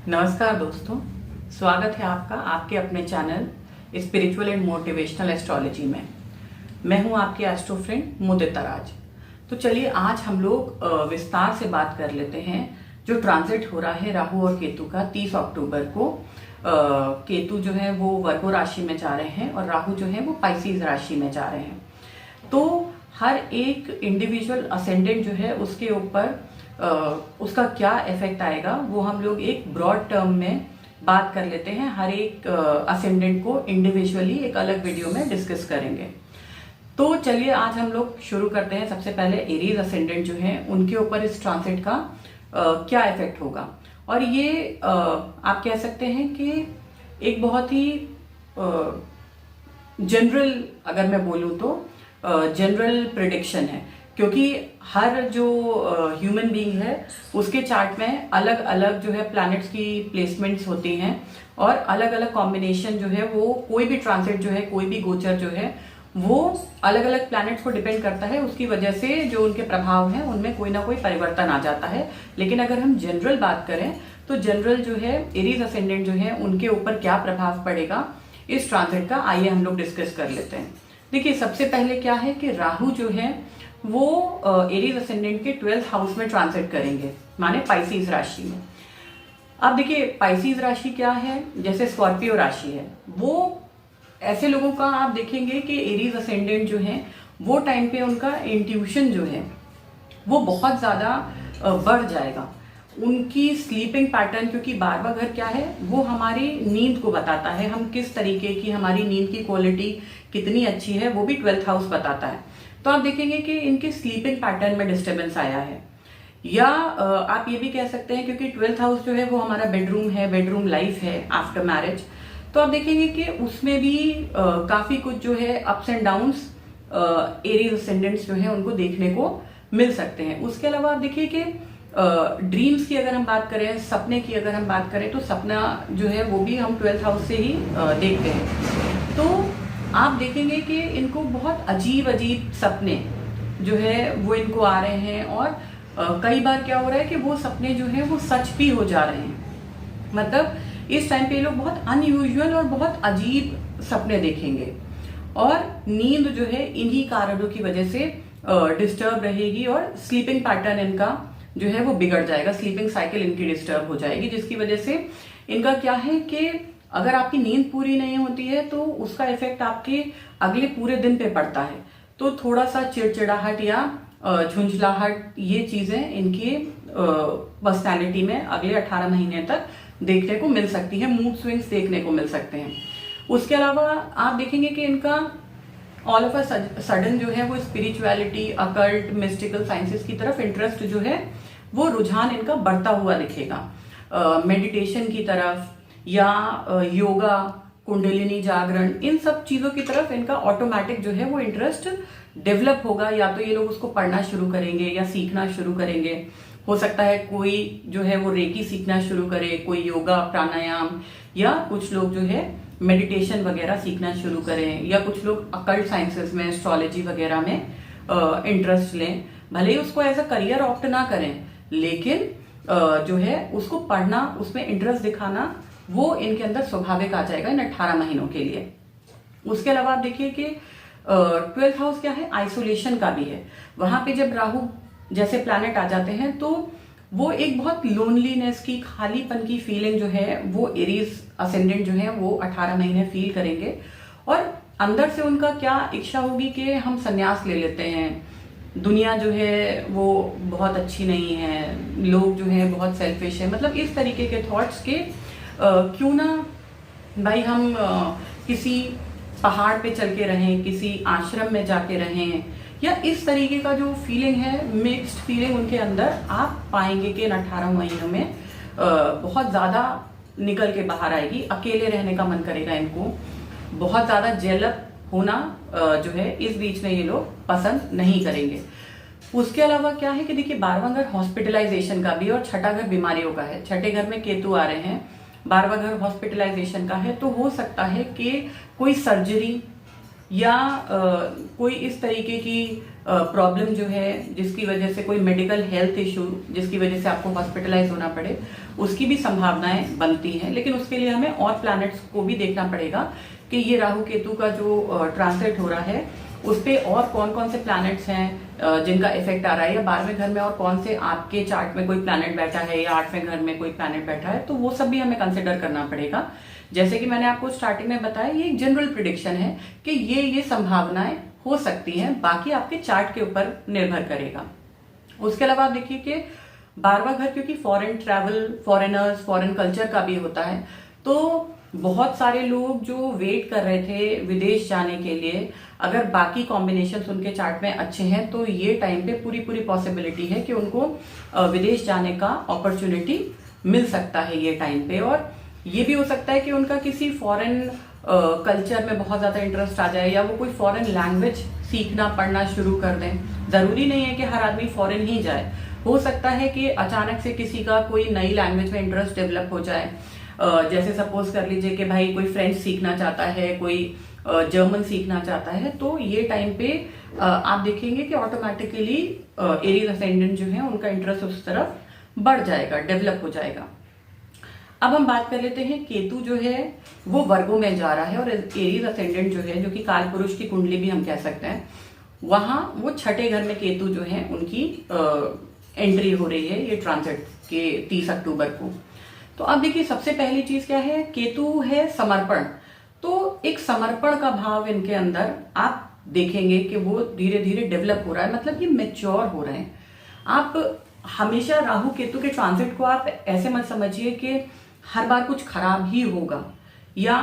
नमस्कार दोस्तों, स्वागत है आपका आपके अपने channel spiritual and motivational astrology में। मैं हूं आपकी एस्ट्रो फ्रेंड मुदिता राज। तो चलिए आज हम लोग विस्तार से बात कर लेते हैं जो ट्रांजिट हो रहा है राहु और केतु का 30 अक्टूबर को। केतु जो है वो वर्गो राशि में जा रहे हैं और राहु जो है वो पाइसेस राशि में जा रहे हैं। तो हर एक इंडिविजुअल असेंडेंट जो है उसके ऊपर उसका क्या इफेक्ट आएगा वो हम लोग एक ब्रॉड टर्म में बात कर लेते हैं। हर एक असेंडेंट को इंडिविजुअली एक अलग वीडियो में डिस्कस करेंगे। तो चलिए आज हम लोग शुरू करते हैं। सबसे पहले एरीज असेंडेंट जो है उनके ऊपर इस ट्रांजिट का क्या इफेक्ट होगा। और ये आप कह सकते हैं कि एक बहुत ही जनरल, अगर मैं बोलूं तो जनरल प्रिडिक्शन है, क्योंकि हर जो ह्यूमन बीइंग है उसके चार्ट में अलग अलग जो है प्लैनेट्स की प्लेसमेंट्स होती हैं और अलग अलग कॉम्बिनेशन जो है वो कोई भी ट्रांजिट जो है, कोई भी गोचर जो है वो अलग अलग प्लैनेट्स को डिपेंड करता है। उसकी वजह से जो उनके प्रभाव हैं उनमें कोई ना कोई परिवर्तन आ जाता है। लेकिन अगर हम जनरल बात करें तो जनरल जो है एरीज असेंडेंट जो है उनके ऊपर क्या प्रभाव पड़ेगा इस ट्रांजिट का, आइए हम लोग डिस्कस कर लेते हैं। देखिए सबसे पहले क्या है कि राहु जो है वो एरीज असेंडेंट के 12th हाउस में ट्रांजिट करेंगे, माने पाइसेस राशि में। अब देखिए पाइसेस राशि क्या है, जैसे स्कॉर्पियो राशि है, वो ऐसे लोगों का आप देखेंगे कि एरीज असेंडेंट जो है वो टाइम पे उनका इंट्यूशन जो है वो बहुत ज्यादा बढ़ जाएगा। उनकी स्लीपिंग पैटर्न, क्योंकि 12वां घर क्या है, वो हमारी नींद को बताता है, हम किस तरीके की, हमारी नींद की क्वालिटी कितनी अच्छी है वो भी 12th हाउस बताता है। तो आप देखेंगे कि इनके स्लीपिंग पैटर्न में डिस्टर्बेंस आया है, या आप ये भी कह सकते हैं क्योंकि 12th हाउस जो है वो हमारा बेडरूम है, बेडरूम लाइफ है आफ्टर मैरिज। तो आप देखेंगे कि उसमें भी काफी कुछ जो है ups and downs Aries ascendants जो है उनको देखने को मिल सकते हैं। उसके अलावा आप देखिए कि ड्रीम्स की अगर हम बात करें, सपने की अगर हम बात करें, तो सपना जो है वो भी हम 12th हाउस से ही देखते हैं। तो आप देखेंगे कि इनको बहुत अजीब अजीब सपने जो है वो इनको आ रहे हैं और कई बार क्या हो रहा है कि वो सपने जो है वो सच भी हो जा रहे हैं। मतलब इस टाइम पे ये लोग बहुत अनयूजुअल और बहुत अजीब सपने देखेंगे और नींद जो है इन्हीं कारणों की वजह से डिस्टर्ब रहेगी और स्लीपिंग पैटर्न इनका जो है वो बिगड़ जाएगा, स्लीपिंग साइकिल इनकी डिस्टर्ब हो जाएगी, जिसकी वजह से इनका क्या है कि अगर आपकी नींद पूरी नहीं होती है तो उसका इफेक्ट आपके अगले पूरे दिन पे पड़ता है। तो थोड़ा सा चिड़चिड़ाहट या झुंझलाहट, ये चीजें इनकी पर्सनैलिटी में अगले 18 महीने तक देखने को मिल सकती है, मूड स्विंग्स देखने को मिल सकते हैं। उसके अलावा आप देखेंगे कि इनका ऑल ऑफ अ सडन जो है वो स्पिरिचुअलिटी, अकल्ट, मिस्टिकल साइंसेस की तरफ इंटरेस्ट जो है वो रुझान इनका बढ़ता हुआ दिखेगा। मेडिटेशन की तरफ या योगा, कुंडलिनी जागरण, इन सब चीजों की तरफ इनका ऑटोमेटिक जो है वो इंटरेस्ट डेवलप होगा। या तो ये लोग उसको पढ़ना शुरू करेंगे या सीखना शुरू करेंगे। हो सकता है कोई जो है वो रेकी सीखना शुरू करे, कोई योगा प्राणायाम, या कुछ लोग जो है मेडिटेशन वगैरह सीखना शुरू करें, या कुछ लोग अकल्ट साइंसेस में, एस्ट्रोलॉजी वगैरह में इंटरेस्ट लें। भले ही उसको एज अ करियर ऑप्ट ना करें, लेकिन जो है उसको पढ़ना, उसमें इंटरेस्ट दिखाना वो इनके अंदर स्वाभाविक आ जाएगा इन 18 महीनों के लिए। उसके अलावा आप देखिए कि 12th हाउस क्या है, आइसोलेशन का भी है। वहां पे जब राहु जैसे प्लैनेट आ जाते हैं तो वो एक बहुत लोनलीनेस की, खालीपन की फीलिंग जो है वो एरीज असेंडेंट जो है वो 18 महीने फील करेंगे और अंदर से उनका क्या इच्छा होगी कि हम संन्यास ले लेते हैं, दुनिया जो है वो बहुत अच्छी नहीं है, लोग जो है बहुत सेल्फिश है। मतलब इस तरीके के थॉट्स के क्यों ना भाई हम किसी पहाड़ पे चल के रहें, किसी आश्रम में जाके रहें, या इस तरीके का जो फीलिंग है, मिक्स्ड फीलिंग उनके अंदर आप पाएंगे कि इन 18 महीनों में बहुत ज्यादा निकल के बाहर आएगी। अकेले रहने का मन करेगा इनको, बहुत ज्यादा जेलप होना जो है इस बीच में ये लोग पसंद नहीं करेंगे। उसके अलावा क्या है कि देखिए 12वां घर हॉस्पिटलाइजेशन का भी और छठा घर बीमारियों का है। छठे घर में केतु आ रहे हैं, 12वां घर हॉस्पिटलाइजेशन का है। तो हो सकता है कि कोई सर्जरी या कोई इस तरीके की प्रॉब्लम जो है जिसकी वजह से, कोई मेडिकल हेल्थ इशू जिसकी वजह से आपको हॉस्पिटलाइज होना पड़े, उसकी भी संभावनाएं बनती हैं। लेकिन उसके लिए हमें और प्लैनेट्स को भी देखना पड़ेगा कि ये राहु केतु का जो ट्रांसलेट हो रहा है उस पे और कौन कौन से प्लैनेट्स हैं जिनका इफेक्ट आ रहा है, या 12वें घर में और कौन से आपके चार्ट में कोई प्लैनेट बैठा है, या 8वें घर में कोई प्लैनेट बैठा है, तो वो सब भी हमें कंसिडर करना पड़ेगा। जैसे कि मैंने आपको स्टार्टिंग में बताया, ये एक जनरल प्रिडिक्शन है कि ये संभावनाएं हो सकती हैं, बाकी आपके चार्ट के ऊपर निर्भर करेगा। उसके अलावा आप देखिए कि 12वां घर क्योंकि foreign travel, foreigners, foreign culture का भी होता है, तो बहुत सारे लोग जो वेट कर रहे थे विदेश जाने के लिए, अगर बाकी कॉम्बिनेशंस उनके चार्ट में अच्छे हैं तो ये टाइम पे पूरी पॉसिबिलिटी है कि उनको विदेश जाने का अपॉर्चुनिटी मिल सकता है ये टाइम पे। और ये भी हो सकता है कि उनका किसी फॉरेन कल्चर में बहुत ज्यादा इंटरेस्ट आ जाए, या वो कोई फॉरेन लैंग्वेज सीखना पढ़ना शुरू कर दें। जरूरी नहीं है कि हर आदमी फॉरेन ही जाए, हो सकता है कि अचानक से किसी का कोई नई लैंग्वेज में इंटरेस्ट डेवलप हो जाए। जैसे सपोज कर लीजिए कि भाई कोई फ्रेंच सीखना चाहता है, कोई जर्मन सीखना चाहता है, तो ये टाइम पे आप देखेंगे कि ऑटोमेटिकली एरीज असेंडेंट जो है उनका इंटरेस्ट उस तरफ बढ़ जाएगा, डेवलप हो जाएगा। अब हम बात कर लेते हैं, केतु जो है वो वर्गों में जा रहा है, और एरीज असेंडेंट जो है, जो कि काल पुरुष की कुंडली भी हम कह सकते हैं, वहां वो छठे घर में केतु जो है उनकी एंट्री हो रही है ये ट्रांजिट के 30 अक्टूबर को। तो अब देखिए सबसे पहली चीज क्या है, केतु है समर्पण, तो एक समर्पण का भाव इनके अंदर आप देखेंगे कि वो धीरे धीरे डेवलप हो रहा है, मतलब ये मेच्योर हो रहे हैं। आप हमेशा राहु केतु के ट्रांजिट को आप ऐसे मत समझिए कि हर बार कुछ खराब ही होगा, या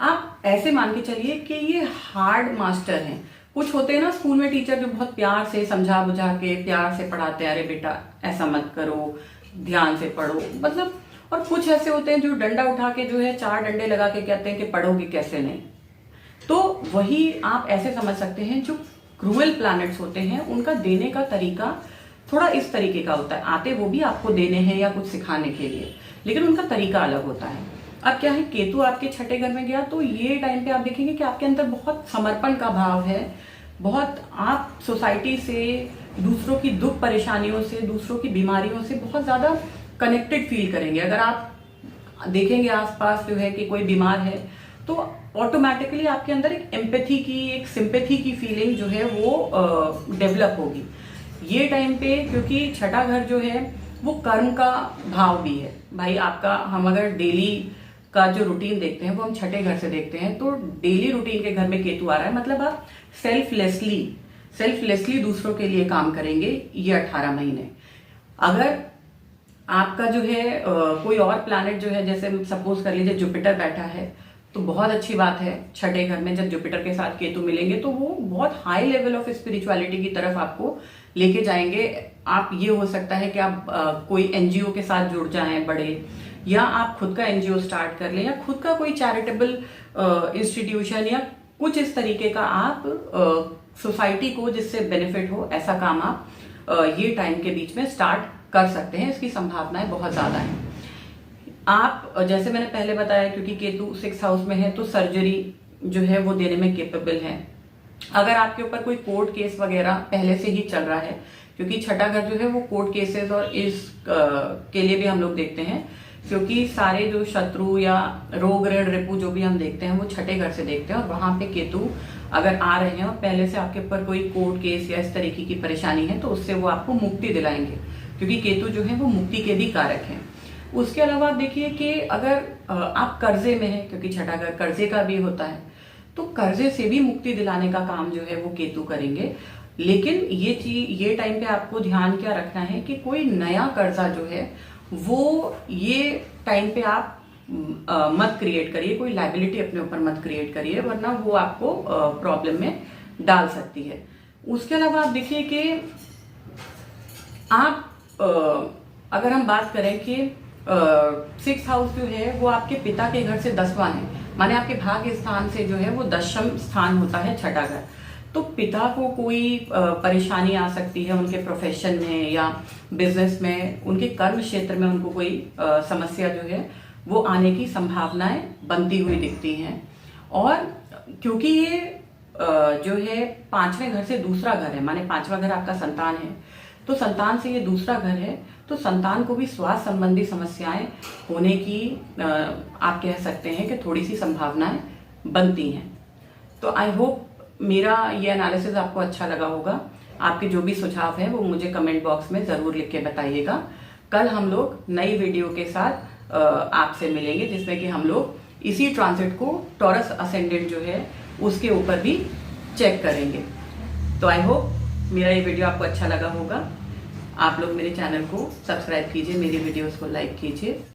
आप ऐसे मान के चलिए कि ये हार्ड मास्टर हैं। कुछ होते हैं ना स्कूल में टीचर जो बहुत प्यार से समझा बुझा के प्यार से पढ़ाते हैं, अरे बेटा ऐसा मत करो, ध्यान से पढ़ो, मतलब। और कुछ ऐसे होते हैं जो डंडा उठा के जो है 4 डंडे लगा के कहते हैं कि पढ़ोगे कैसे नहीं। तो वही आप ऐसे समझ सकते हैं, जो क्रूअल प्लैनेट्स होते हैं उनका देने का तरीका थोड़ा इस तरीके का होता है। आते वो भी आपको देने हैं या कुछ सिखाने के लिए, लेकिन उनका तरीका अलग होता है। अब क्या है, केतु आपके छठे घर में गया, तो ये टाइम पे आप देखेंगे कि आपके अंदर बहुत समर्पण का भाव है, बहुत आप सोसाइटी से, दूसरों की दुख परेशानियों से, दूसरों की बीमारियों से बहुत ज्यादा कनेक्टेड फील करेंगे। अगर आप देखेंगे आसपास जो है कि कोई बीमार है, तो ऑटोमेटिकली आपके अंदर एक एम्पैथी की, एक सिंपैथी की फीलिंग जो है वो डेवलप होगी ये टाइम पे। क्योंकि छठा घर जो है वो कर्म का भाव भी है भाई आपका। हम अगर डेली का जो रूटीन देखते हैं वो हम छठे घर से देखते हैं, तो डेली रूटीन के घर में केतु आ रहा है, मतलब आप सेल्फलेसली दूसरों के लिए काम करेंगे ये 18 महीने। अगर आपका जो है कोई और प्लैनेट जो है, जैसे सपोज कर लीजिए जुपिटर बैठा है, तो बहुत अच्छी बात है। छठे घर में जब जुपिटर के साथ केतु मिलेंगे तो वो बहुत हाई लेवल ऑफ स्पिरिचुअलिटी की तरफ आपको लेके जाएंगे। आप ये हो सकता है कि आप कोई एनजीओ के साथ जुड़ जाएं बड़े, या आप खुद का एनजीओ स्टार्ट कर लें, या खुद का कोई चैरिटेबल इंस्टीट्यूशन, या कुछ इस तरीके का आप सोसाइटी को जिससे बेनिफिट हो ऐसा काम आप ये टाइम के बीच में स्टार्ट कर सकते हैं। इसकी संभावनाएं बहुत ज्यादा हैं। आप जैसे मैंने पहले बताया, क्योंकि केतु 6th हाउस में है, तो सर्जरी जो है वो देने में केपेबल है। अगर आपके ऊपर कोई कोर्ट केस वगैरह पहले से ही चल रहा है, क्योंकि छठा घर जो है वो कोर्ट केसेस और इस के लिए भी हम लोग देखते हैं, क्योंकि सारे जो शत्रु या रोग ऋण रिपु जो भी हम देखते हैं वो छठे घर से देखते हैं। और वहां पे केतु अगर आ रहे हैं और पहले से आपके ऊपर कोई कोर्ट केस या इस तरीके की परेशानी है, तो उससे वो आपको मुक्ति दिलाएंगे, क्योंकि केतु जो है वो मुक्ति के भी कारक हैं। उसके अलावा आप देखिए कि अगर आप कर्जे में हैं, क्योंकि छठा घर कर्जे का भी होता है, तो कर्जे से भी मुक्ति दिलाने का काम जो है वो केतु करेंगे। लेकिन ये टाइम पे आपको ध्यान क्या रखना है कि कोई नया कर्जा जो है वो ये टाइम पे आप मत क्रिएट करिए, कोई लाइबिलिटी अपने ऊपर मत क्रिएट करिए, वरना वो आपको प्रॉब्लम में डाल सकती है। उसके अलावा आप देखिए कि आप अगर हम बात करें कि 6th हाउस जो है वो आपके पिता के घर से 10वां है, माने आपके भाग्य स्थान से जो है वो 10वीं स्थान होता है छठा घर। तो पिता को कोई परेशानी आ सकती है उनके प्रोफेशन में या बिजनेस में, उनके कर्म क्षेत्र में उनको कोई समस्या जो है वो आने की संभावनाएं बनती हुई दिखती हैं। और क्योंकि ये जो है 5वें घर से दूसरा घर है, माने 5वां घर आपका संतान है, तो संतान से ये दूसरा घर है, तो संतान को भी स्वास्थ्य संबंधी समस्याएं होने की आप कह सकते हैं कि थोड़ी सी संभावनाएं बनती हैं। तो आई होप मेरा ये एनालिसिस आपको अच्छा लगा होगा। आपके जो भी सुझाव हैं वो मुझे कमेंट बॉक्स में ज़रूर लिख के बताइएगा। कल हम लोग नई वीडियो के साथ आपसे मिलेंगे, जिसमें कि हम लोग इसी ट्रांजिट को टॉरस असेंडेंट जो है उसके ऊपर भी चेक करेंगे। तो आई होप मेरा ये वीडियो आपको अच्छा लगा होगा। आप लोग मेरे चैनल को सब्सक्राइब कीजिए, मेरी वीडियोस को लाइक कीजिए।